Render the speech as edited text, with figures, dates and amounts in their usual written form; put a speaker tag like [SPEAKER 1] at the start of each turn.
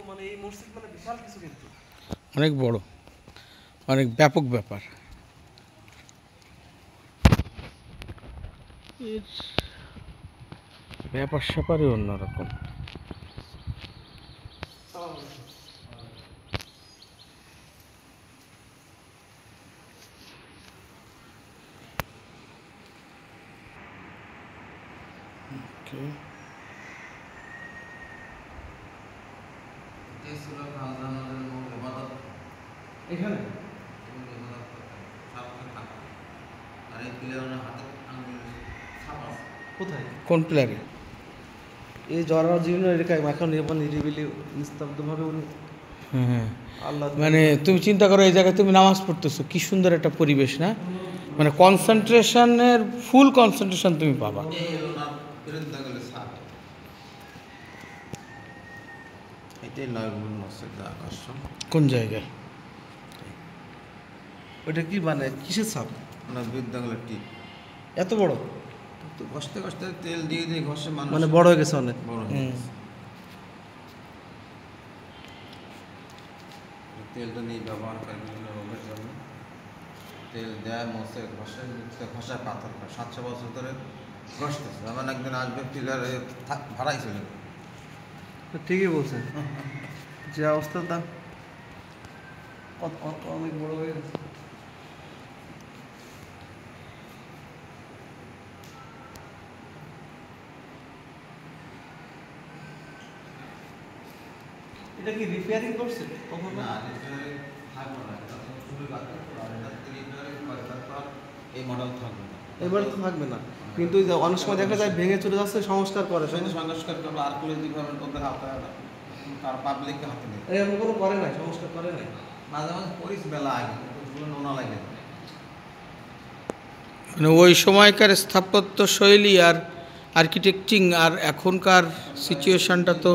[SPEAKER 1] মানে এই মসজিদ মানে বিশাল কিছু, কিন্তু
[SPEAKER 2] অনেক বড়, অনেক ব্যাপক ব্যাপার। এর ব্যাপার স্যাপারই অন্যরকম।
[SPEAKER 1] এখানে কোথায়,
[SPEAKER 2] কোন প্লেয়ারে?
[SPEAKER 1] এই জরার জীবন রেখায় এখন নিরিবিলি নিস্তব্ধভাবে উনি
[SPEAKER 2] হ্যাঁ,
[SPEAKER 1] আল্লাহ
[SPEAKER 2] মানে তুমি চিন্তা করো, এই জায়গায় তুমি নামাজ পড়তেছো, কি সুন্দর একটা পরিবেশ না? মানে কনসেন্ট্রেশনের ফুল কনসেন্ট্রেশন তুমি পাবা। কোন জায়গায়?
[SPEAKER 1] ওইটা কি মানে কিসের ছাপ?
[SPEAKER 3] বিদ্যাঙ্গলের টিপ
[SPEAKER 1] এত বড়,
[SPEAKER 3] তো ঘষতে ঘষতে তেল দিয়ে দিয়ে ঘষে মানুষ
[SPEAKER 1] মানে বড় হয়ে গেছে অনেক।
[SPEAKER 3] বড় হয়ে গেছে। তেলটা নিয়ে ব্যবহার করে বিভিন্ন রোগের জন্য। তেল দেয় মশে ঘষে ঘষায় পাথর খায়, 700 বছর ধরে ঘষতেছে। এমন একদিন আসবে পিলারে ভাড়াই চলে যাবে।
[SPEAKER 1] ঠিকই বলছেন, যে অবস্থা তা অনেক বড় হয়ে গেছে। এটা কি রিপেয়ারিং করছে কখনো?
[SPEAKER 3] না, রিপেয়ারিং থাকবে না, এটা তো শুরু রাখতে হবে। আর এটা যদি রিপেয়ারিং করে তারপর এই মডেল থাকবে না,
[SPEAKER 1] এবার তো থাকবে না। কিন্তু ওই যে অনেক সময় দেখা যায় ভেঙে চলে যাচ্ছে, সংস্কার করে।
[SPEAKER 3] সেটা সংস্কার করবে আর্কিওলজি ডিপার্টমেন্ট, ওদের হাতে আর পাবলিককে হাতে নেই।
[SPEAKER 1] এরকম কোনো করে নাই, সংস্কার করে নাই।
[SPEAKER 3] মাঝে মাঝে পরিস বেলা আগে ওগুলো নোনা লাগে।
[SPEAKER 2] মানে ওই সময়কার স্থাপত্য শৈলী আর আর্কিটেকচার আর এখনকার সিচুয়েশনটা তো